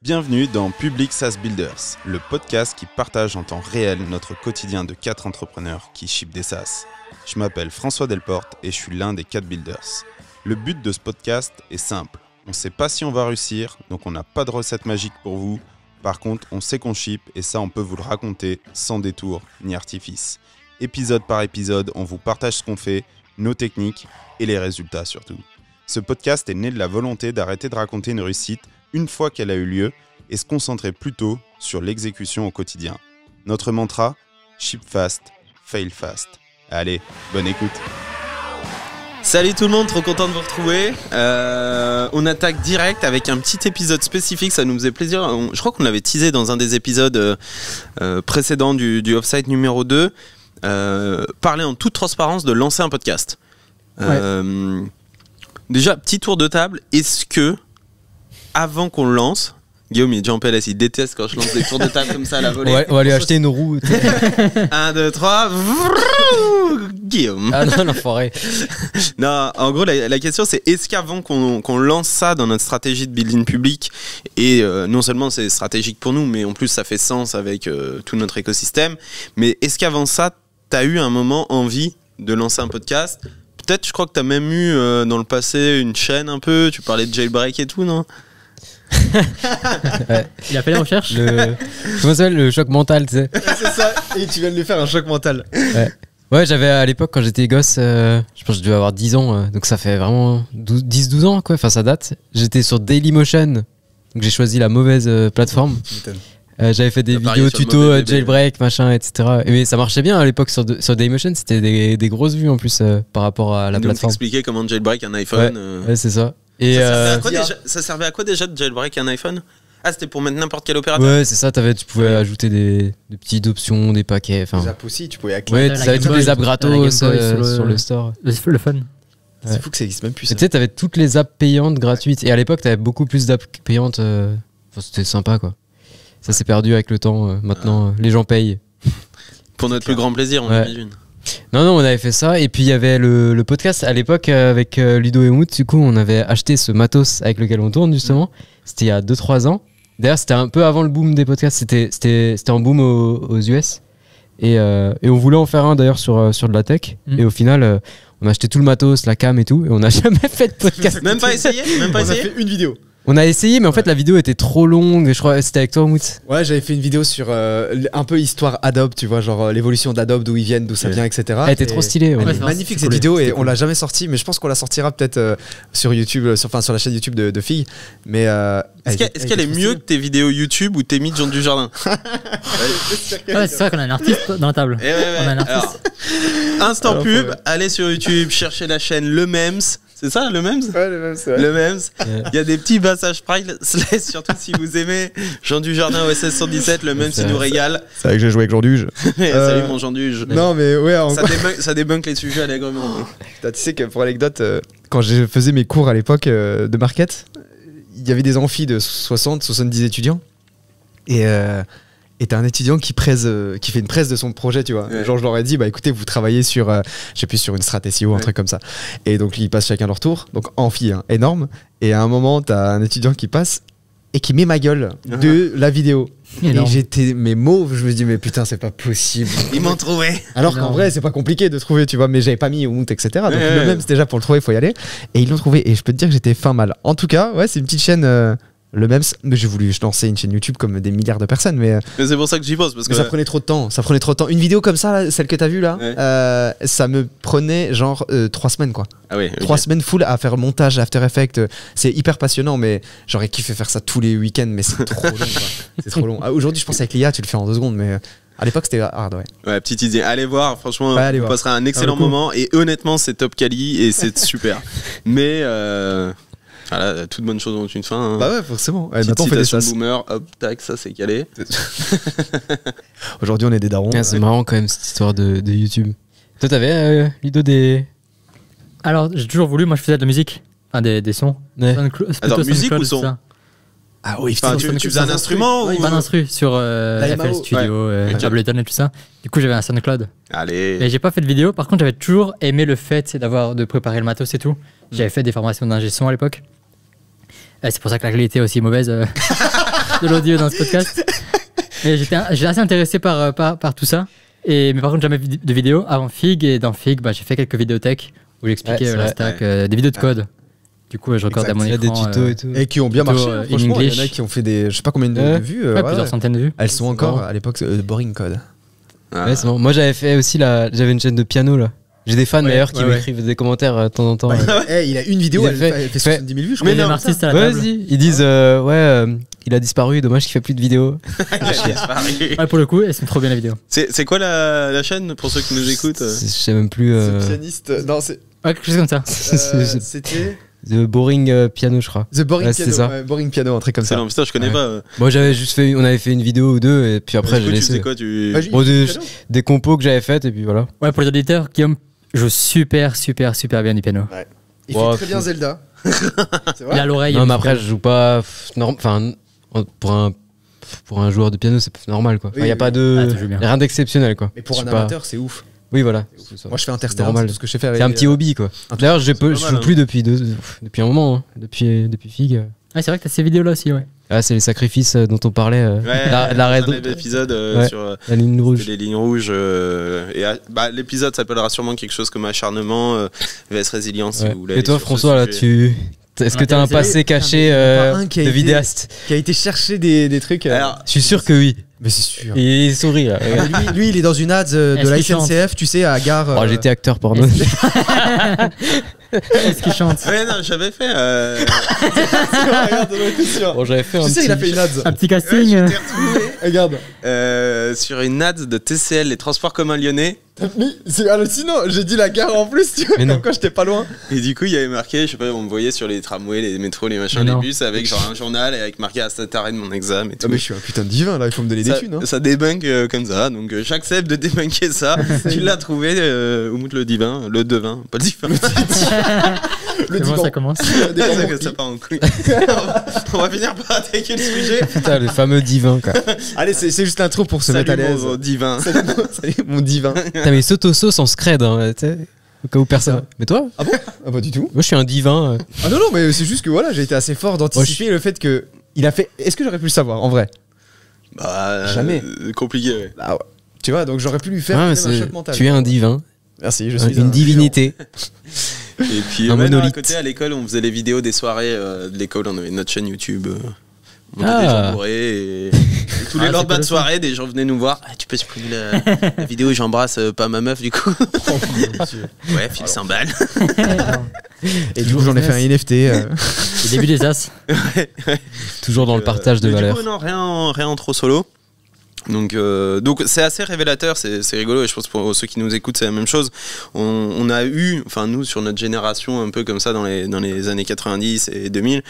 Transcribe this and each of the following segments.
Bienvenue dans Public SaaS Builders, le podcast qui partage en temps réel notre quotidien de 4 entrepreneurs qui shippent des SaaS. Je m'appelle François Delporte et je suis l'un des 4 builders. Le but de ce podcast est simple. On ne sait pas si on va réussir, donc on n'a pas de recette magique pour vous. Par contre, on sait qu'on ship et ça, on peut vous le raconter sans détour ni artifice. Épisode par épisode, on vous partage ce qu'on fait, nos techniques et les résultats surtout. Ce podcast est né de la volonté d'arrêter de raconter une réussite une fois qu'elle a eu lieu et se concentrer plutôt sur l'exécution au quotidien. Notre mantra, ship fast, fail fast. Allez, bonne écoute. Salut tout le monde, trop content de vous retrouver. On attaque direct avec un petit épisode spécifique, ça nous faisait plaisir. Je crois qu'on l'avait teasé dans un des épisodes précédents du Offsite numéro 2. Parler en toute transparence de lancer un podcast. Déjà, petit tour de table. Est-ce que, avant qu'on le lance, Guillaume il est déjà en PLS, il déteste quand je lance des tours de table comme ça à la volée. Ouais, on va lui acheter une roue. 1, 2, 3. Guillaume. Ah non, l'enfoiré. Non, en gros, la question c'est est-ce qu'avant qu'on lance ça dans notre stratégie de building public, et non seulement c'est stratégique pour nous, mais en plus ça fait sens avec tout notre écosystème, mais est-ce qu'avant ça, t'as eu un moment envie de lancer un podcast ? Peut-être, je crois que t'as même eu dans le passé une chaîne un peu, tu parlais de jailbreak et tout, non ? Ouais. Il a fait les recherches. Comment ça s'appelle, le choc mental, tu sais. C'est ça, et tu viens de lui faire un choc mental. Ouais, j'avais à l'époque, quand j'étais gosse, je pense que je devais avoir 10 ans, donc ça fait vraiment 10-12 ans, quoi, enfin ça date. J'étais sur Dailymotion, donc j'ai choisi la mauvaise plateforme. J'avais fait des vidéos tuto jailbreak, machin, etc. Mais ça marchait bien à l'époque sur Dailymotion, c'était des grosses vues en plus par rapport à la plateforme. Expliquer comment jailbreak un iPhone. Ouais, c'est ça. Et ça servait à quoi déjà de jailbreak un iPhone ? Ah, c'était pour mettre n'importe quel opérateur ? Ouais, c'est ça, tu pouvais ajouter des petites options, des paquets. Les apps aussi, tu pouvais hacker. Ouais, tu avais toutes les apps gratos sur le store. Le fun. C'est fou que ça existe même plus. Tu sais, t'avais toutes les apps payantes gratuites. Et à l'époque, t'avais beaucoup plus d'apps payantes. C'était sympa, quoi. Ça s'est perdu avec le temps. Maintenant, les gens payent. Pour notre plus grand plaisir, on imagine. Non, on avait fait ça. Et puis, il y avait le podcast à l'époque avec Ludo et Mout. Du coup, on avait acheté ce matos avec lequel on tourne, justement. C'était il y a 2-3 ans. D'ailleurs, c'était un peu avant le boom des podcasts. C'était en boom aux US. Et on voulait en faire un, d'ailleurs, sur de la tech. Et au final, on a acheté tout le matos, la cam et tout. Et on n'a jamais fait de podcast. Même pas essayé ? On a fait une vidéo. On a essayé, mais en fait, la vidéo était trop longue. Je crois que c'était avec toi, Mout. Ouais, j'avais fait une vidéo sur un peu histoire Adobe, tu vois, genre l'évolution d'Adobe, d'où ils viennent, d'où ça vient, etc. Elle était trop stylée. Elle est magnifique cette vidéo et on l'a jamais sortie, mais je pense qu'on la sortira peut-être sur YouTube, sur la chaîne YouTube de Fille. Mais est-ce qu'elle est mieux que tes vidéos YouTube ou tes mythes Jean Dujardin ? C'est vrai qu'on a un artiste dans la table. On a un artiste. Alors, instant pub, allez sur YouTube, cherchez la chaîne Le Mems. C'est ça, Le Mems ? Ouais, le Mems, ouais. Le Mems. Il y a des petits passages priceless, surtout si vous aimez Jean Dujardin OSS 117, Le Mems, il nous régale. C'est vrai que j'ai joué avec Jean Duge. Salut mon Jean Duge. Non, mais ouais, ça débunk les sujets allègrement. Tu sais que pour l'anecdote, quand je faisais mes cours à l'époque de market, il y avait des amphis de 60-70 étudiants. Et t'as un étudiant qui fait une presse de son projet, tu vois. Ouais. Genre, je leur ai dit, bah écoutez, vous travaillez sur, je sais plus, sur une strat SEO, un truc comme ça. Et donc, ils passent chacun leur tour. Donc, amphi, énorme. Et à un moment, t'as un étudiant qui passe et qui met ma gueule de la vidéo. Énorme. Et j'étais, mais mauve, je me dis, mais putain, c'est pas possible. Ils m'ont trouvé. Alors qu'en vrai, c'est pas compliqué de trouver, tu vois, mais j'avais pas mis Mout, etc. Donc, le même, c'est déjà pour le trouver, il faut y aller. Et ils l'ont trouvé. Et je peux te dire que j'étais fin mal. En tout cas, ouais, c'est une petite chaîne. Le Mems, mais j'ai voulu lancer une chaîne YouTube comme des milliards de personnes, mais c'est pour ça que j'y pense parce que ça prenait trop de temps. Une vidéo comme ça, là, celle que t'as vue là, ça me prenait genre 3 semaines quoi. Ah oui. 3 semaines full à faire le montage, After Effects. C'est hyper passionnant, mais j'aurais kiffé faire ça tous les week-ends, mais c'est trop long. Quoi. C'est trop long. Aujourd'hui, je pense avec l'IA, tu le fais en 2 secondes, mais à l'époque, c'était hard, ouais. Ouais, petite idée. Allez voir, franchement, vous passerez un excellent moment et honnêtement, c'est top quali et c'est super. Mais voilà, toute bonne chose dans une fin. Hein. Bah ouais, forcément. Petite citation boomer, hop, tac, ça c'est calé. Aujourd'hui, on est des darons. C'est marrant quand même cette histoire de YouTube. Toi, t'avais l'idée des. Alors, j'ai toujours voulu, moi je faisais de la musique, enfin des sons. Ouais. Attends, musique ou son ? Ah oui, enfin, tu faisais un instrument ou pas d'instru sur FL Studio, Ableton et tout ça. Du coup, j'avais un SoundCloud. Allez. Mais j'ai pas fait de vidéo. Par contre, j'avais toujours aimé le fait de préparer le matos et tout. J'avais fait des formations d'ingé son à l'époque. C'est pour ça que la qualité est aussi mauvaise. de l'audio dans ce podcast. Et j'étais assez intéressé par tout ça. Mais par contre, jamais de vidéo avant Fig. Et dans Fig, j'ai fait quelques vidéotech où j'expliquais la stack, des vidéos de code. Du coup, je recorde à mon écran. Des tutos et tout. Et qui ont bien marché. Franchement, il y en a qui ont fait des, je sais pas combien de vues. Plusieurs centaines de vues. Elles sont encore à l'époque Boring Code. Ouais, c'est bon. Moi, j'avais fait aussi j'avais une chaîne de piano là. J'ai des fans d'ailleurs qui m'écrivent des commentaires de temps en temps. Il a une vidéo, elle fait 70 000 vues, je crois. Mais artiste à la table. Vas-y, ils disent il a disparu, dommage qu'il fait plus de vidéos. Pour le coup, elles sont trop bien les vidéos. C'est quoi la chaîne pour ceux qui nous écoutent? Je sais même plus. C'est pianiste. Non, c'est. Quelque chose comme ça. C'était. The Boring Piano, je crois. The Boring Piano. Ça. Boring Piano, un truc comme ça. Non, putain, je connais pas. Moi, j'avais juste on avait fait une vidéo ou deux, et puis après, j'ai laissé. Quoi, des compos que j'avais faites, et puis voilà. Ouais, pour les auditeurs, Guillaume joue super bien du piano. Ouais. Il fait très bien Zelda. C'est vrai. Il a l'oreille. Non, mais après, je joue pas. Enfin, pour un joueur de piano, c'est normal, quoi. Il n'y a pas de. Rien d'exceptionnel, quoi. Mais pour un amateur, c'est ouf. Oui, voilà. Moi, je fais Interstellar, c'est tout ce que je sais faire. C'est un petit hobby, quoi. D'ailleurs, je joue plus depuis un moment, depuis Fig. Ah, c'est vrai que t'as ces vidéos-là aussi, ouais. Ah, c'est les sacrifices dont on parlait. L'épisode sur la ligne rouge. les lignes rouges. L'épisode s'appellera sûrement quelque chose comme acharnement vs résilience. Si vous voulez. Et toi, François, là, est-ce que t'as un passé caché de vidéaste qui a été chercher des trucs Alors, je suis sûr que oui. Mais c'est sûr. Il sourit là. Lui, il est dans une ad de la SNCF, tu sais, à Gare. Oh, j'étais acteur porno. Est-ce qu'il chante? Ouais, non, j'avais fait. Bon, j'avais fait tu sais, il a fait une ad. Un petit casting. Ouais, Regarde. Sur une ad de TCL, les transports communs lyonnais. C'est hallucinant, j'ai dit la gare en plus, tu vois, comme quoi j'étais pas loin. Et du coup, il y avait marqué, je sais pas, on me voyait sur les tramways, les métros, les machins, les bus, avec genre un journal et avec marqué à cette arrêt de mon examen et tout. Ah, mais je suis un putain de divin là, il faut me donner des thunes. Ça débunk comme ça, donc j'accepte de débunker ça. Tu l'as trouvé, Oumout le divin, le devin, pas le divin. Le divan, ça commence. Ça part en couille. On va finir par attaquer le sujet. Putain, le fameux divin, quoi. Allez, c'est juste l'intro pour se mettre à l'aise. Mon divin. Salut mon divin. Putain, mais s'auto-sauce en scred, hein, tu sais. Au cas où personne. Mais toi? Ah bon? Ah, pas du tout. Moi, je suis un divin. Ah non, mais c'est juste que voilà, j'ai été assez fort d'anticiper le fait que. Il a fait. Est-ce que j'aurais pu le savoir en vrai? Bah. Jamais. Compliqué, ouais. Bah ouais. Tu vois, donc j'aurais pu lui faire un choc mental. Tu es un divin. Merci, je suis une divinité. Et puis, un monolithe. à côté, à l'école, on faisait les vidéos des soirées de l'école. On avait notre chaîne YouTube. On était des gens bourrés et tous les lendemains de soirée, des gens venaient nous voir. Ah, tu peux supprimer la vidéo, j'embrasse pas ma meuf du coup. Ouais, file 100 balles. Et du coup, j'en ai fait un NFT. Le début des As. Toujours dans le partage de valeurs. Du coup, non, rien en trop solo. Donc c'est assez révélateur, c'est rigolo, et je pense pour ceux qui nous écoutent c'est la même chose. On a eu, enfin nous sur notre génération un peu comme ça dans les années 90 et 2000,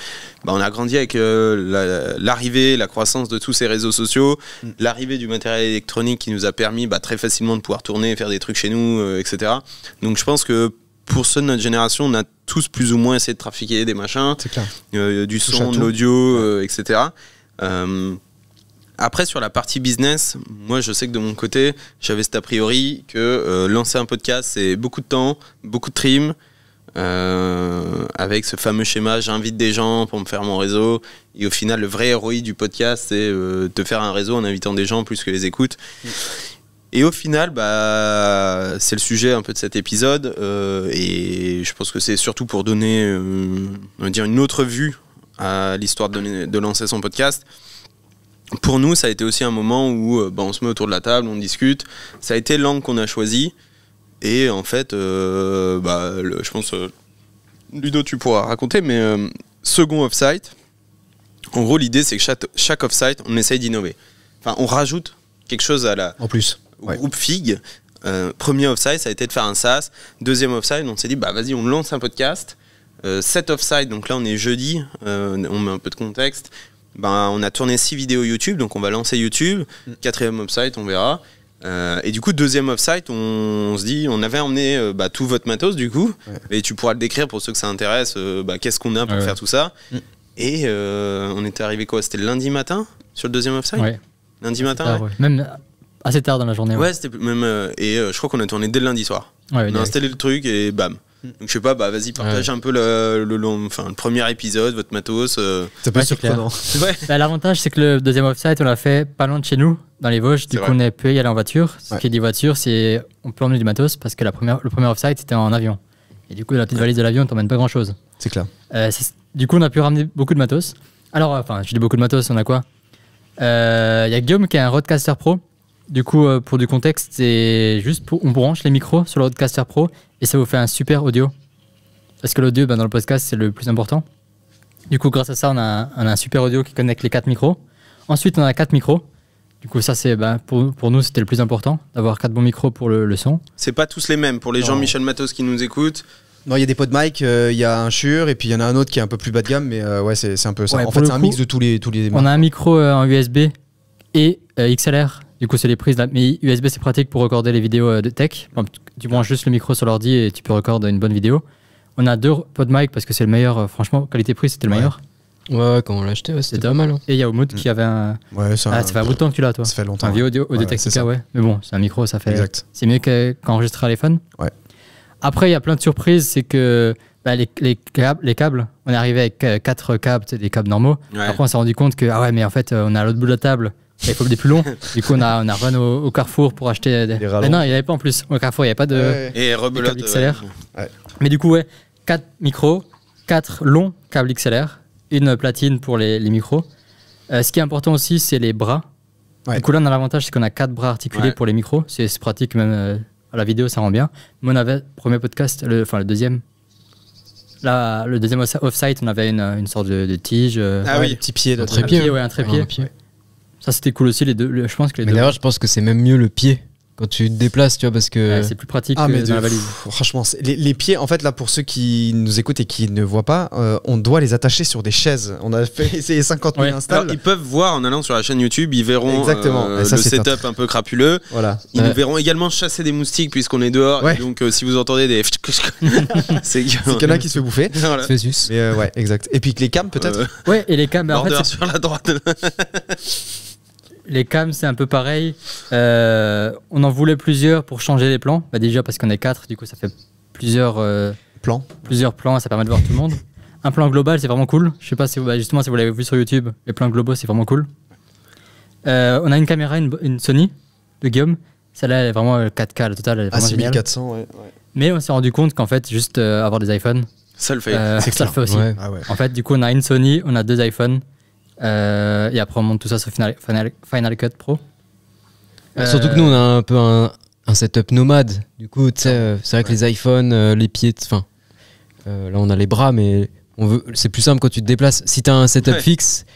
on a grandi avec l'arrivée, la croissance de tous ces réseaux sociaux, l'arrivée du matériel électronique qui nous a permis très facilement de pouvoir tourner, faire des trucs chez nous, etc. Donc je pense que pour ceux de notre génération, on a tous plus ou moins essayé de trafiquer des machins, du son, de l'audio, etc. Après, sur la partie business, moi, je sais que de mon côté, j'avais cet a priori que lancer un podcast, c'est beaucoup de temps, beaucoup de trim, avec ce fameux schéma, j'invite des gens pour me faire mon réseau. Et au final, le vrai ROI du podcast, c'est de faire un réseau en invitant des gens plus que les écoutes. Et au final, c'est le sujet un peu de cet épisode. Et je pense que c'est surtout pour donner on va dire une autre vue à l'histoire de lancer son podcast. Pour nous, ça a été aussi un moment où on se met autour de la table, on discute. Ça a été l'angle qu'on a choisi. Et en fait, je pense, Ludo, tu pourras raconter, mais second off-site, en gros, l'idée, c'est que chaque off-site, on essaye d'innover. Enfin, on rajoute quelque chose au groupe FIG. Premier off-site, ça a été de faire un SaaS. Deuxième off-site, on s'est dit, vas-y, on lance un podcast. Cet off-site, donc là, on est jeudi, on met un peu de contexte. On a tourné 6 vidéos YouTube, donc on va lancer YouTube. 4e off-site, on verra. Et du coup, 2e off-site, on se dit, on avait emmené tout votre matos du coup, et tu pourras le décrire pour ceux que ça intéresse, qu'est-ce qu'on a pour faire tout ça. Et on était arrivé quoi? C'était le lundi matin sur le 2e off-site? Lundi matin tard, même assez tard dans la journée. Ouais, c'était même. Et je crois qu'on a tourné dès le lundi soir. On a installé le truc et bam. Donc je sais pas, vas-y, partage un peu le premier épisode, votre matos. Ça peut être c'est clair. surprenant. Ouais. L'avantage, c'est que le deuxième offsite, on l'a fait pas loin de chez nous, dans les Vosges. Du coup, on peut y aller en voiture. Ce qui dit voiture, c'est on peut emmener du matos parce que le premier offsite, c'était en avion. Et du coup, la petite valise de l'avion, t'emmène pas grand-chose. C'est clair. Du coup, on a pu ramener beaucoup de matos. Alors, je dis beaucoup de matos, on a quoi? Il y a Guillaume qui a un Rodecaster Pro. Du coup, pour du contexte, c'est juste on branche les micros sur le Rodecaster Pro et ça vous fait un super audio. Parce que l'audio, dans le podcast, c'est le plus important. Du coup, grâce à ça, on a un super audio qui connecte les 4 micros. Ensuite, on a 4 micros. Du coup, ça, c'est pour nous, c'était le plus important, d'avoir 4 bons micros pour le son. C'est pas tous les mêmes. Pour les gens Michel Matos qui nous écoutent. Non, il y a des PodMic, il y a un Shure et puis il y en a un autre qui est un peu plus bas de gamme, mais c'est un peu ça. Ouais, en fait, c'est un mix de tous les. On a un micro en USB et XLR. Du coup, c'est les prises là. Mais USB, c'est pratique pour recorder les vidéos de tech. Tu branches juste le micro sur l'ordi et tu peux recorder une bonne vidéo. On a 2 PodMic parce que c'est le meilleur. Franchement, qualité-prix, c'était le meilleur. Ouais, quand on l'a acheté, c'était pas mal. Hein. Et il y a Omoud qui avait un. Ouais, ça fait un bout de temps que tu l'as, toi. Ça fait longtemps. Un vieux Audio Technica, ouais. Mais bon, c'est un micro, ça fait. Exact. C'est mieux qu'enregistrer à l'iPhone. Ouais. Après, il y a plein de surprises. C'est que les câbles, on est arrivé avec 4 câbles, des câbles normaux. Ouais. Après, on s'est rendu compte que, mais en fait, on est à l'autre bout de la table. Il faut des plus longs. Du coup, on a run au Carrefour pour acheter des. Non, il n'y avait pas en plus. Au Carrefour, il n'y avait pas de. Et rebelote. XLR. Ouais. Mais du coup, 4 micros, 4 longs câbles XLR, une platine pour les micros. Ce qui est important aussi, c'est les bras. Ouais. Du coup, là, on a l'avantage, c'est qu'on a 4 bras articulés pour les micros. C'est pratique, même à la vidéo, ça rend bien. Mais on avait, premier podcast, le deuxième. Là, le deuxième off-site, on avait une sorte de tige. Un petit pied. Un trépied. Ouais, un trépied. Ça, c'était cool aussi, les deux. Je pense que les deux. D'ailleurs, je pense que c'est même mieux le pied quand tu te déplaces, tu vois, parce que. C'est plus pratique que dans la valise. Franchement, les pieds, en fait, là, pour ceux qui nous écoutent et qui ne voient pas, on doit les attacher sur des chaises. On a fait essayer 50 000 installs. Alors, ils peuvent voir en allant sur la chaîne YouTube, ils verront le setup un peu crapuleux. Voilà. Ils nous verront également chasser des moustiques puisqu'on est dehors. Ouais. Et donc, si vous entendez des. c'est qu'il y en a qui se fait bouffer. Voilà. Mais ouais, exact. Et puis les cams, peut-être. Ouais, et les cams. En fait, sur la droite. Les cams, c'est un peu pareil. On en voulait plusieurs pour changer les plans. Déjà parce qu'on est 4, du coup ça fait plusieurs plans, ça permet de voir tout le monde. Un plan global, c'est vraiment cool. Je sais pas si justement si vous l'avez vu sur YouTube, les plans globaux, c'est vraiment cool. On a une caméra, une Sony de Guillaume. Celle-là, elle est vraiment 4K, la totale, elle est vraiment 6400, ouais. Mais on s'est rendu compte qu'en fait, juste avoir des iPhones, ça le fait. Ça le fait aussi. Ouais. En fait, du coup, on a une Sony, on a 2 iPhones. Et après on monte tout ça sur Final Cut Pro. Surtout que nous on a un peu un setup nomade. Du coup, tu sais, c'est vrai que les iPhones, les pieds, enfin, là on a les bras, mais c'est plus simple quand tu te déplaces. Si tu as un setup fixe,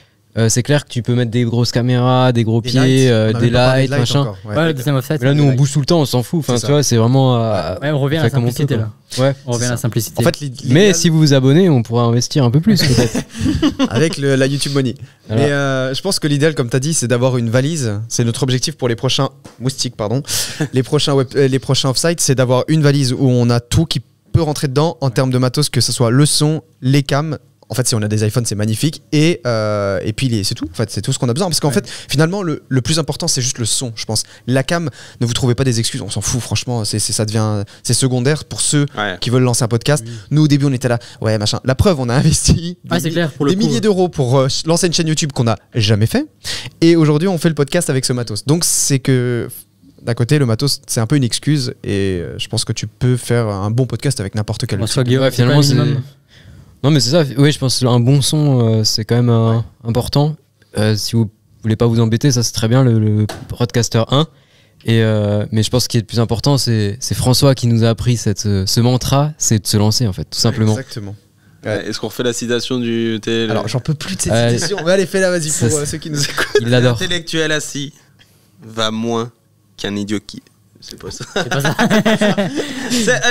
c'est clair que tu peux mettre des grosses caméras, des gros pieds, des lights, machin. Le deuxième offset. Là, nous on bouge tout le temps, on s'en fout. Enfin, tu vois, c'est vraiment. On revient à la simplicité là. Ouais, on revient à la simplicité. En fait, mais si vous vous abonnez, on pourra investir un peu plus peut-être. Avec la YouTube Money. Voilà. Mais je pense que l'idéal, comme tu as dit, c'est d'avoir une valise. C'est notre objectif pour les prochains moustiques, pardon. les prochains off-site, c'est d'avoir une valise où on a tout qui peut rentrer dedans en termes de matos, que ce soit le son, les cams. En fait, si on a des iPhones, c'est magnifique. Et puis, c'est tout. En fait, c'est tout ce qu'on a besoin. Parce qu'en fait, finalement, le plus important, c'est juste le son, je pense. La cam, ne vous trouvez pas des excuses. On s'en fout, franchement. C'est secondaire pour ceux qui veulent lancer un podcast. Oui. Nous, au début, on était là. Ouais, machin. La preuve, on a investi des milliers d'euros pour lancer une chaîne YouTube qu'on n'a jamais fait. Et aujourd'hui, on fait le podcast avec ce matos. Donc, c'est que... D'un côté, le matos, c'est un peu une excuse. Et je pense que tu peux faire un bon podcast avec n'importe quel outil. Finalement, c'est... Non mais c'est ça, oui je pense qu'un bon son c'est quand même important. Si vous voulez pas vous embêter, ça c'est très bien le Rodecaster 1. Mais je pense que ce qui est le plus important c'est François qui nous a appris ce mantra, c'est de se lancer en fait, tout simplement. Exactement. Ouais. Est-ce qu'on refait la citation du TL? Alors j'en peux plus de cette citation, mais allez fais-la, vas-y pour ceux qui nous écoutent. Il l'adore. L'intellectuel assis va moins qu'un idiot qui... C'est pas ça. C'est pas ça.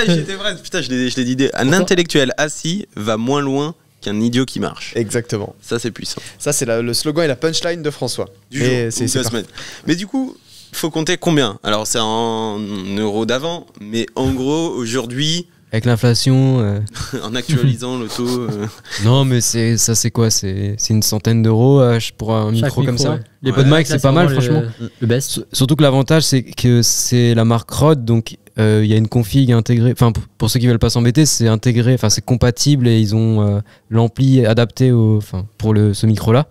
J'étais vrai, putain, je l'ai dit. Un intellectuel assis va moins loin qu'un idiot qui marche. Exactement. Ça, c'est puissant. Ça, c'est le slogan et la punchline de François. Mais du coup, il faut compter combien? Alors, c'est en euros d'avant, mais en gros, aujourd'hui... Avec l'inflation... en actualisant le taux... Non, mais ça, c'est quoi? C'est une centaine d'euros pour un micro comme ça. Ouais. Les PodMic, c'est pas mal, franchement. Le best. Surtout que l'avantage, c'est que c'est la marque Rode, donc il y a une config intégrée. Enfin, pour ceux qui veulent pas s'embêter, c'est intégré, enfin c'est compatible et ils ont l'ampli adapté pour ce micro-là.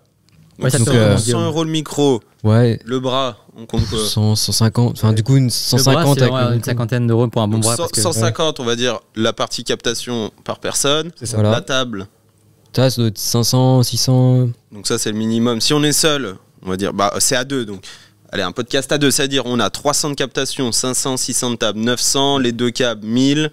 Ouais, Donc, 100 € le micro, ouais. le bras, on compte quoi 150, enfin du coup une 150 le bras, avec une cinquantaine d'euros pour un bon bras. 150, on va dire la partie captation par personne. C'est ça. Voilà. La table. Ça doit être 500, 600. Donc ça c'est le minimum. Si on est seul, on va dire, c'est à deux. Donc, allez, un podcast à deux, c'est-à-dire on a 300 de captation, 500, 600 de table, 900, les deux câbles, 1000.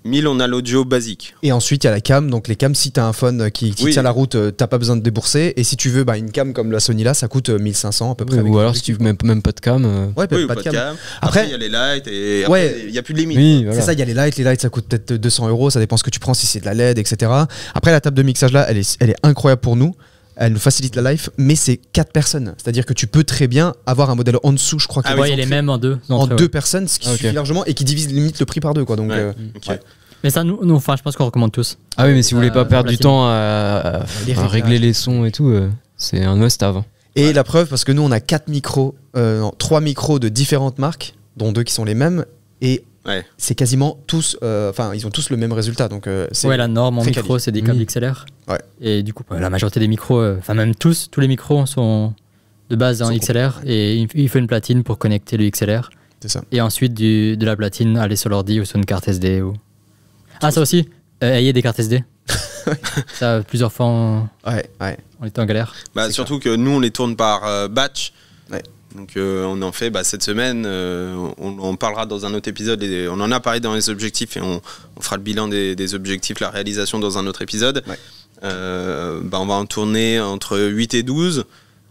1000, on a l'audio basique. Et ensuite, il y a la cam. Donc, les cams, si tu as un phone qui tient la route, t'as pas besoin de débourser. Et si tu veux une cam comme la Sony là, ça coûte 1500 à peu près. Ou alors si tu veux même pas de cam. Ouais, Oui, pas de cam. Après, il y a les lights et après, il n'y a plus de limite. Oui, voilà. C'est ça, il y a les lights. Les lights, ça coûte peut-être 200 €. Ça dépend ce que tu prends, si c'est de la LED, etc. Après, la table de mixage là, elle est incroyable pour nous. Elle nous facilite la life, mais c'est 4 personnes. C'est-à-dire que tu peux très bien avoir un modèle en dessous, je crois. Ah ouais, il est même en deux. En deux personnes, ce qui suffit largement et qui divise limite le prix par deux, quoi. Donc, Okay. Mais ça, nous, enfin, je pense qu'on recommande tous. Ah oui, mais si vous voulez pas perdre du temps à régler les sons et tout, c'est un must-have. Et la preuve, parce que nous, on a 3 micros de différentes marques, dont 2 qui sont les mêmes, et c'est quasiment tous, ils ont tous le même résultat. Donc, la norme en micro, c'est des câbles XLR. Ouais. Et du coup, la majorité des micros, même tous les micros sont de base en XLR, et il faut une platine pour connecter le XLR. C'est ça. Et ensuite, de la platine, aller sur l'ordi ou sur une carte SD. Ah, ça aussi, ayez des cartes SD. Ça, plusieurs fois, on était en galère. Surtout que nous, on les tourne par batch. Ouais. Donc, on en fait cette semaine. On parlera dans un autre épisode. On en a parlé dans les objectifs et on fera le bilan des objectifs, la réalisation dans un autre épisode. Ouais. On va en tourner entre 8 et 12.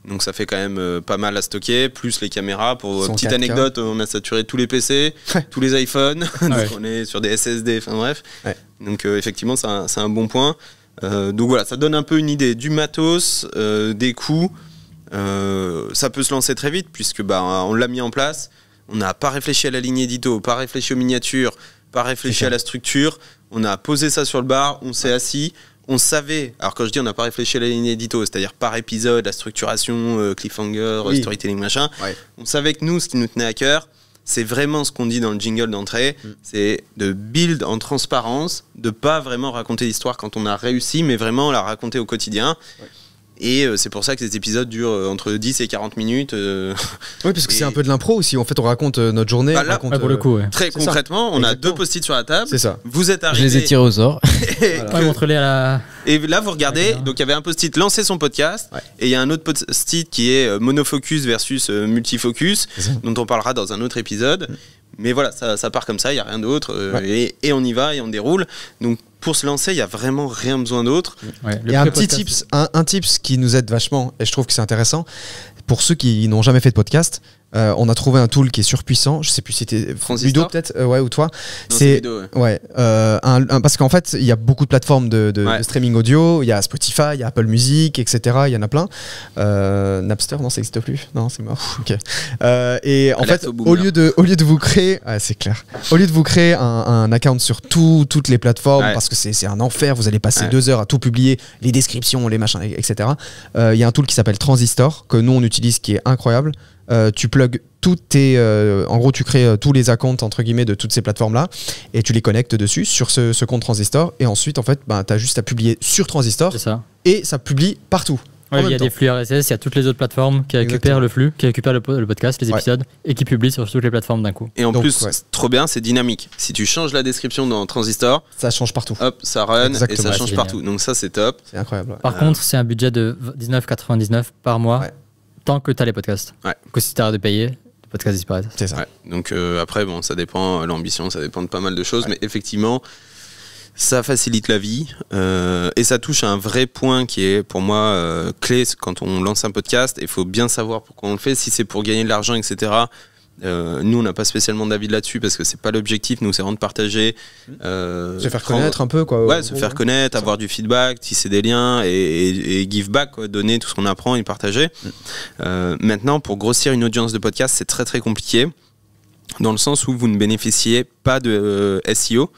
Donc ça fait quand même pas mal à stocker, plus les caméras. Pour petite 4K. anecdote, on a saturé tous les PC, tous les iPhones, donc on est sur des SSD, enfin bref. Ouais. Donc effectivement, c'est un bon point. Donc voilà, ça donne un peu une idée du matos, des coûts. Ça peut se lancer très vite puisque on l'a mis en place. On n'a pas réfléchi à la ligne édito, pas réfléchi aux miniatures, pas réfléchi à la structure. On a posé ça sur le bar, on s'est assis. On savait, alors quand je dis on n'a pas réfléchi à la ligne édito, c'est-à-dire par épisode, la structuration, cliffhanger, storytelling, machin, on savait que nous, ce qui nous tenait à cœur, c'est vraiment ce qu'on dit dans le jingle d'entrée, c'est de build en transparence, de pas vraiment raconter l'histoire quand on a réussi, mais vraiment la raconter au quotidien. Et c'est pour ça que ces épisodes durent entre 10 et 40 minutes. Oui, parce que c'est un peu de l'impro aussi. En fait, on raconte notre journée. Là, pour le coup, très concrètement, on a 2 post-it sur la table. C'est ça. Vous êtes arrivés. Je les ai tirés au sort. Montre-les à la... Et là, vous regardez. Donc, il y avait un post-it lancer son podcast. Et il y a un autre post-it qui est monofocus versus multifocus, dont on parlera dans un autre épisode. Mais voilà, ça part comme ça, il n'y a rien d'autre. Et on y va et on déroule. Donc, pour se lancer, il n'y a vraiment rien besoin d'autre. Il y a un petit tips, un tips qui nous aide vachement, et je trouve que c'est intéressant. Pour ceux qui n'ont jamais fait de podcast, on a trouvé un tool qui est surpuissant. Je sais plus si c'était Ludo peut-être, ou toi. Non, c'est Ludo, parce qu'en fait, il y a beaucoup de plateformes de streaming audio. Il y a Spotify, il y a Apple Music, etc. Il y en a plein. Napster, non, ça n'existe plus. Non, c'est mort. Ok. Et en fait, au lieu de vous créer, c'est clair. Au lieu de vous créer un account sur toutes les plateformes, parce que c'est un enfer. Vous allez passer 2 heures à tout publier, les descriptions, les machins, etc. Il y a un tool qui s'appelle Transistor que nous on utilise, qui est incroyable. Tu plugs en gros tu crées tous les accounts entre guillemets de toutes ces plateformes là et tu les connectes dessus sur ce compte Transistor, et ensuite en fait t'as juste à publier sur Transistor et ça publie partout. Il y a des flux RSS, il y a toutes les autres plateformes qui récupèrent le flux, qui récupèrent le podcast, les épisodes, et qui publient sur toutes les plateformes d'un coup. Et en plus, trop bien, c'est dynamique. Si tu changes la description dans Transistor, ça change partout. Hop, ça run et ça change partout. Donc ça, c'est top. C'est incroyable. Par contre, c'est un budget de 19,99 par mois, tant que tu as les podcasts. Que si tu arrêtes de payer, le podcast disparaît. C'est ça. Donc après, ça dépend, l'ambition, ça dépend de pas mal de choses, mais effectivement, ça facilite la vie et ça touche à un vrai point qui est pour moi clé quand on lance un podcast. Il faut bien savoir pourquoi on le fait. Si c'est pour gagner de l'argent, etc., nous on n'a pas spécialement d'avis là-dessus parce que c'est pas l'objectif. Nous c'est vraiment de partager, se faire connaître un peu, quoi. Se faire connaître, avoir du feedback, tisser des liens et give back, quoi, donner tout ce qu'on apprend et partager. Maintenant, pour grossir une audience de podcast, c'est très très compliqué dans le sens où vous ne bénéficiez pas de SEO.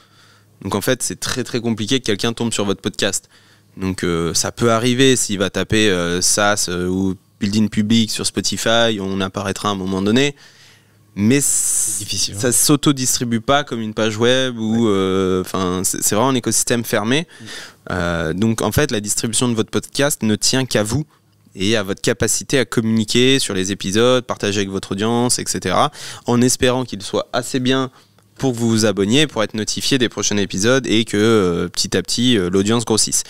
Donc en fait, c'est très très compliqué que quelqu'un tombe sur votre podcast. Donc ça peut arriver s'il va taper SaaS ou Building Public sur Spotify, on apparaîtra à un moment donné. mais difficile, ça s'auto-distribue pas comme une page web ou c'est vraiment un écosystème fermé. Donc en fait la distribution de votre podcast ne tient qu'à vous et à votre capacité à communiquer sur les épisodes, partager avec votre audience, etc. en espérant qu'il soit assez bien pour que vous vous abonniez, pour être notifié des prochains épisodes et que petit à petit l'audience grossisse.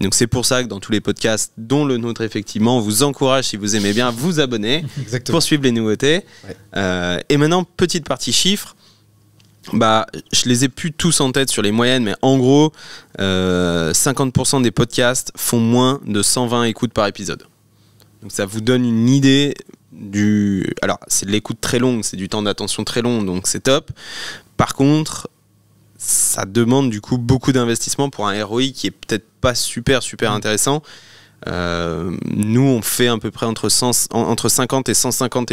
Donc c'est pour ça que dans tous les podcasts, dont le nôtre effectivement, on vous encourage, si vous aimez bien, à vous abonner pour suivre les nouveautés. Et maintenant, petite partie chiffres. Je les ai plus tous en tête sur les moyennes, mais en gros 50% des podcasts font moins de 120 écoutes par épisode. Donc ça vous donne une idée alors c'est de l'écoute très longue, c'est du temps d'attention très long, donc c'est top. Par contre, ça demande du coup beaucoup d'investissement pour un ROI qui est peut-être pas super intéressant. Nous on fait à peu près entre 50 et 150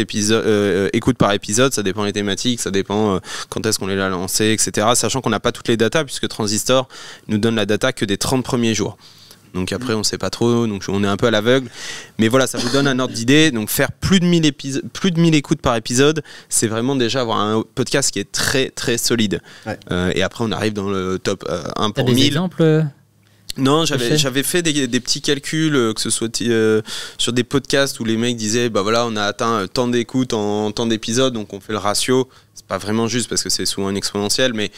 écoutes par épisode, ça dépend des thématiques, ça dépend quand est-ce qu'on les a lancés, etc. Sachant qu'on n'a pas toutes les datas puisque Transistor nous donne la data que des 30 premiers jours. Donc après on sait pas trop, donc on est un peu à l'aveugle. Mais voilà, ça vous donne un ordre d'idée. Donc faire plus de 1000 écoutes par épisode, c'est vraiment déjà avoir un podcast qui est très très solide. Et après on arrive dans le top 1 pour 1000. T'as des exemples Non, j'avais fait des petits calculs, que ce soit sur des podcasts où les mecs disaient on a atteint tant d'écoutes en tant d'épisodes, donc on fait le ratio. C'est pas vraiment juste parce que c'est souvent un exponentiel, mais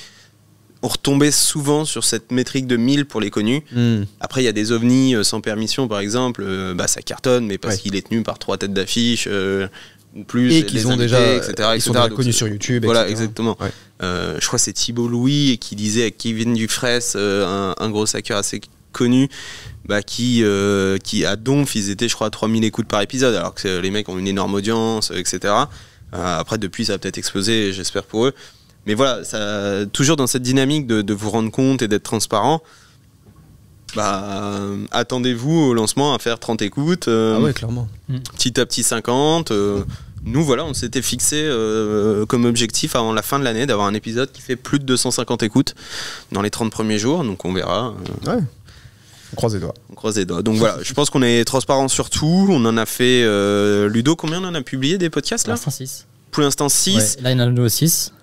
on retombait souvent sur cette métrique de 1000 pour les connus. Après, il y a des ovnis sans permission, par exemple, ça cartonne, mais parce qu'il est tenu par 3 têtes d'affiche ou plus, et qu'ils ont invités, déjà, etc. ils sont déjà connus sur YouTube. Voilà, etc. exactement. Je crois que c'est Thibault Louis qui disait avec Kevin Dufresne, un gros hacker assez connu, qui à Donf, ils étaient, je crois, à 3000 écoutes par épisode, alors que les mecs ont une énorme audience, etc. Après, depuis, ça a peut-être explosé, j'espère pour eux. Mais voilà, toujours dans cette dynamique de vous rendre compte et d'être transparent, attendez-vous au lancement à faire 30 écoutes. Clairement. Petit à petit 50. Nous, voilà, on s'était fixé comme objectif avant la fin de l'année d'avoir un épisode qui fait plus de 250 écoutes dans les 30 premiers jours. Donc on verra. On croise les doigts. Donc voilà, je pense qu'on est transparent sur tout. On en a fait... Ludo, combien on en a publié des podcasts là ? Pour l'instant 6. Là, il y en a 6.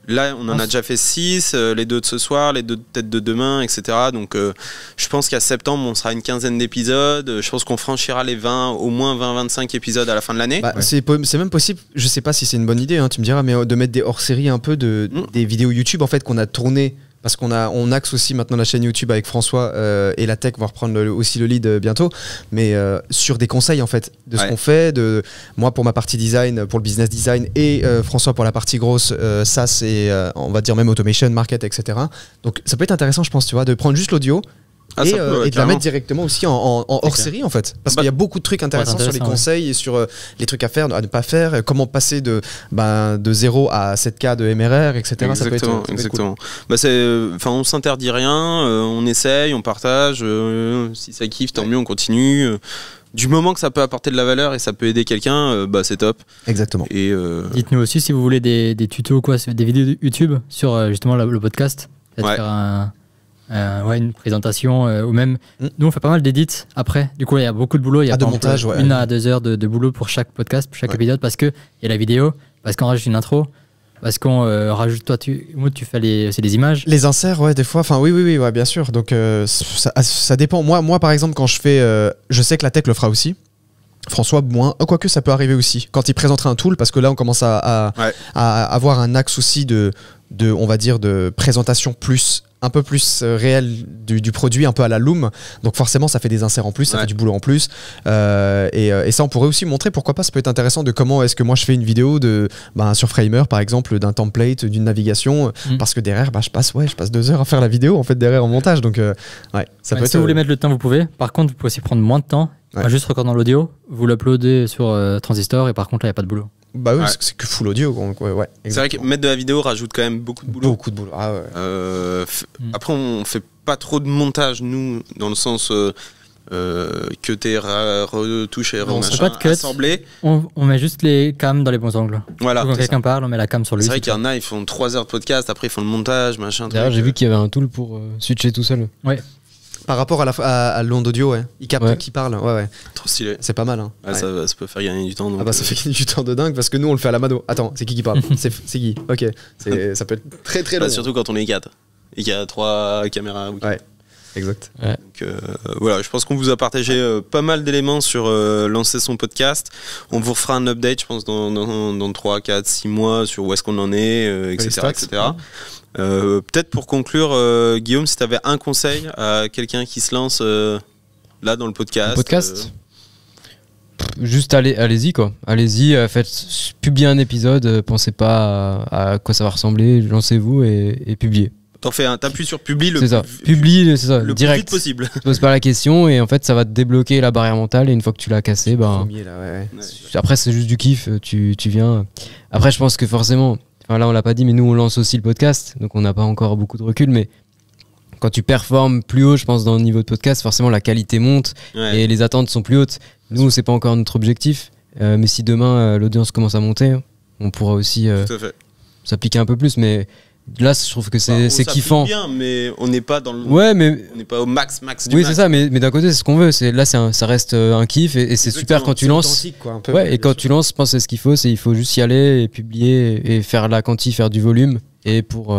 Là, on en a déjà fait 6, les 2 de ce soir, les 2 peut-être de demain, etc. Donc, je pense qu'à septembre, on sera une quinzaine d'épisodes. Je pense qu'on franchira les 20, au moins 20-25 épisodes à la fin de l'année. C'est même possible, je sais pas si c'est une bonne idée, tu me diras, mais de mettre des hors-séries un peu des vidéos YouTube en fait qu'on a tournées. Parce on axe aussi maintenant la chaîne YouTube avec François et la tech va reprendre aussi le lead bientôt, mais sur des conseils en fait de ce qu'on fait, moi pour ma partie design, pour le business design et François pour la partie grosse SaaS et on va dire même automation, market, etc. Donc ça peut être intéressant je pense, tu vois, de prendre juste l'audio et de la mettre directement aussi en hors-série en fait, parce qu'il y a beaucoup de trucs intéressants sur les conseils et sur les trucs à faire, à ne pas faire, comment passer de 0 à 7K de MRR, etc. Exactement, exactement. Cool. On s'interdit rien, on essaye, on partage, si ça kiffe tant mieux, on continue. Du moment que ça peut apporter de la valeur et ça peut aider quelqu'un, c'est top. Exactement. Et dites-nous aussi si vous voulez des tutos ou quoi, des vidéos YouTube sur justement le podcast, peut-être faire une présentation ou même nous on fait pas mal d'édits après, du coup il y a beaucoup de boulot, il y a de montage, 1 à 2 heures de boulot pour chaque podcast, pour chaque épisode, parce que il y a la vidéo, parce qu'on rajoute une intro, parce qu'on rajoute, toi tu fais c'est des images, les inserts, des fois, oui, bien sûr, donc ça dépend. Moi par exemple quand je fais je sais que la tech le fera aussi, François moins, quoique ça peut arriver aussi quand il présentera un tool, parce que là on commence à avoir un axe aussi de on va dire de présentation un peu plus réel du produit, un peu à la Loom, donc forcément ça fait des inserts en plus, ça fait du boulot en plus, et ça on pourrait aussi montrer, pourquoi pas, ça peut être intéressant de comment est-ce que moi je fais une vidéo sur Framer par exemple, d'un template, d'une navigation, parce que derrière je passe 2 heures à faire la vidéo en fait derrière en montage, donc ça peut être... Si vous voulez mettre le temps vous pouvez, par contre vous pouvez aussi prendre moins de temps, juste recordant l'audio, vous l'uploadez sur Transistor et par contre là il n'y a pas de boulot. C'est que full audio. C'est vrai que mettre de la vidéo rajoute quand même beaucoup de boulot. Après, on fait pas trop de montage, nous, dans le sens que t'es retouché, assemblé. On met juste les cams dans les bons angles. Voilà. Quand quelqu'un parle, on met la cam sur lui. C'est vrai qu'il y en a, ils font 3 heures de podcast, après ils font le montage, machin. D'ailleurs, j'ai vu qu'il y avait un tool pour switcher tout seul. Ouais. Par rapport à l'onde audio, ouais. Il capte qui parle. Ouais. Trop stylé. C'est pas mal. Hein. Ouais, ça peut faire gagner du temps. Donc, ça fait gagner du temps de dingue parce que nous, on le fait à la mano. Attends, c'est qui parle? C'est qui? Ok. Ça peut être très très long. Surtout quand on est 4 et qu'il y a 3 caméras. Ouais. Exact. Ouais. Donc, voilà, je pense qu'on vous a partagé pas mal d'éléments sur lancer son podcast. On vous refera un update, je pense, dans 3, 4, 6 mois sur où est-ce qu'on en est, etc. Peut-être pour conclure, Guillaume, si tu avais un conseil à quelqu'un qui se lance là dans le podcast. Juste allez-y quoi. Allez-y, publiez un épisode, pensez pas à quoi ça va ressembler, lancez-vous et publiez. T'appuies sur publie le plus direct. Vite possible. Tu te poses pas la question et en fait ça va te débloquer la barrière mentale et une fois que tu l'as cassé, après c'est juste du kiff, tu viens. Après je pense que forcément, là on l'a pas dit mais nous on lance aussi le podcast donc on n'a pas encore beaucoup de recul mais quand tu performes plus haut je pense dans le niveau de podcast forcément la qualité monte et les attentes sont plus hautes. Nous c'est pas encore notre objectif mais si demain l'audience commence à monter on pourra aussi s'appliquer un peu plus mais là je trouve que c'est kiffant bien mais on n'est pas dans le on n'est pas au max du max. C'est ça mais d'un côté c'est ce qu'on veut ça reste un kiff et c'est super quand tu lances quoi, un peu, et quand tu lances je pense que ce qu'il faut il faut juste y aller et publier et faire la quanti, faire du volume et pour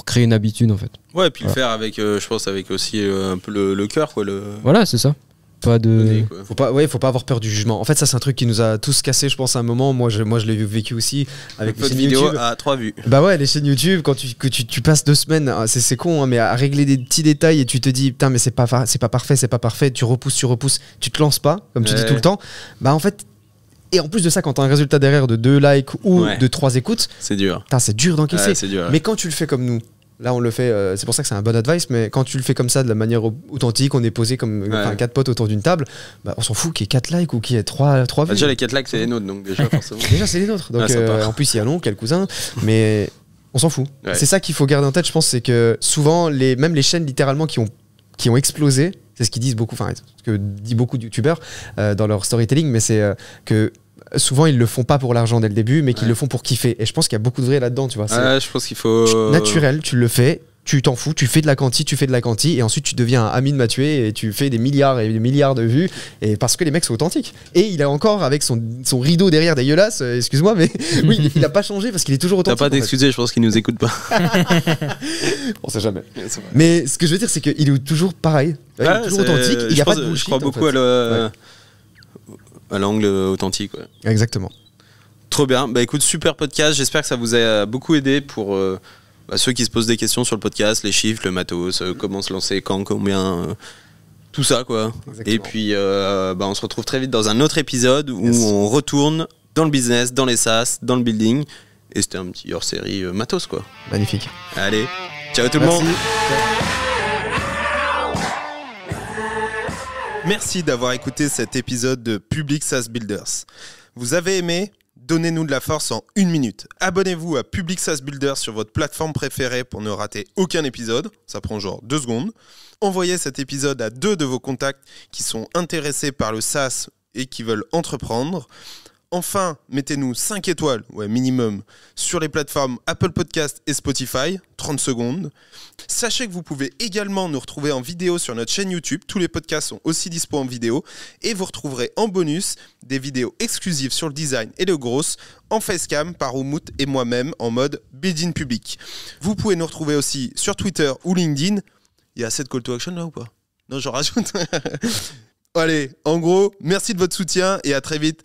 créer une habitude en fait et puis le faire avec je pense avec aussi un peu le cœur quoi voilà c'est ça. Pas de... Faut pas avoir peur du jugement. En fait, ça c'est un truc qui nous a tous cassé, je pense, à un moment. Moi, je l'ai vécu aussi avec les chaînes vidéo YouTube. à 3 vues. Les chaînes YouTube, quand tu passes 2 semaines, c'est con, hein, mais à régler des petits détails et tu te dis, putain, mais c'est pas parfait. Tu repousses, tu te lances pas, comme tu dis tout le temps. En fait. Et en plus de ça, quand t'as un résultat derrière de 2 likes ou de 3 écoutes, c'est dur. C'est dur d'encaisser. C'est dur, mais quand tu le fais comme nous. Là, on le fait, c'est pour ça que c'est un bon advice, mais quand tu le fais comme ça, de la manière authentique, on est posé comme 4 potes autour d'une table, on s'en fout qu'il y ait 4 likes ou qu'il y ait 3 vues. Déjà, les 4 likes, c'est les nôtres, donc déjà, forcément. Déjà, c'est les nôtres. Donc, en plus, il y a quel cousin, mais on s'en fout. C'est ça qu'il faut garder en tête, je pense, c'est que souvent, même les chaînes, littéralement, qui ont explosé, c'est ce qu'ils disent beaucoup, ce que disent beaucoup de youtubeurs dans leur storytelling, mais c'est que souvent ils le font pas pour l'argent dès le début mais qu'ils le font pour kiffer et je pense qu'il y a beaucoup de vrai là-dedans tu vois je pense qu'il faut naturel tu le fais tu t'en fous tu fais de la quanti et ensuite tu deviens un Amine Mathieu et tu fais des milliards et des milliards de vues et parce que les mecs sont authentiques et il a encore avec son rideau derrière dégueulasse excuse-moi mais oui il a pas changé parce qu'il est toujours authentique. T'as pas d'excuser je pense qu'il nous écoute pas. On sait jamais mais ce que je veux dire c'est qu'il est toujours pareil il est toujours authentique il y a pas de bullshit. Je crois beaucoup à l'angle authentique. Exactement. Trop bien. Écoute, super podcast. J'espère que ça vous a beaucoup aidé pour ceux qui se posent des questions sur le podcast, les chiffres, le matos, comment se lancer, quand, combien, tout ça quoi. Exactement. Et puis on se retrouve très vite dans un autre épisode où on retourne dans le business, dans les SaaS, dans le building. Et c'était un petit hors-série matos quoi. Magnifique. Allez, ciao tout le monde. Merci d'avoir écouté cet épisode de Public SaaS Builders. Vous avez aimé ? Donnez-nous de la force en 1 minute. Abonnez-vous à Public SaaS Builders sur votre plateforme préférée pour ne rater aucun épisode. Ça prend genre 2 secondes. Envoyez cet épisode à 2 de vos contacts qui sont intéressés par le SaaS et qui veulent entreprendre. Enfin, mettez-nous 5 étoiles, minimum, sur les plateformes Apple Podcast et Spotify, 30 secondes. Sachez que vous pouvez également nous retrouver en vidéo sur notre chaîne YouTube. Tous les podcasts sont aussi dispo en vidéo. Et vous retrouverez en bonus des vidéos exclusives sur le design et le growth en facecam par Oumout et moi-même en mode build-in public. Vous pouvez nous retrouver aussi sur Twitter ou LinkedIn. Il y a assez de call to action là ou pas ? Non, j'en rajoute. Allez, en gros, merci de votre soutien et à très vite.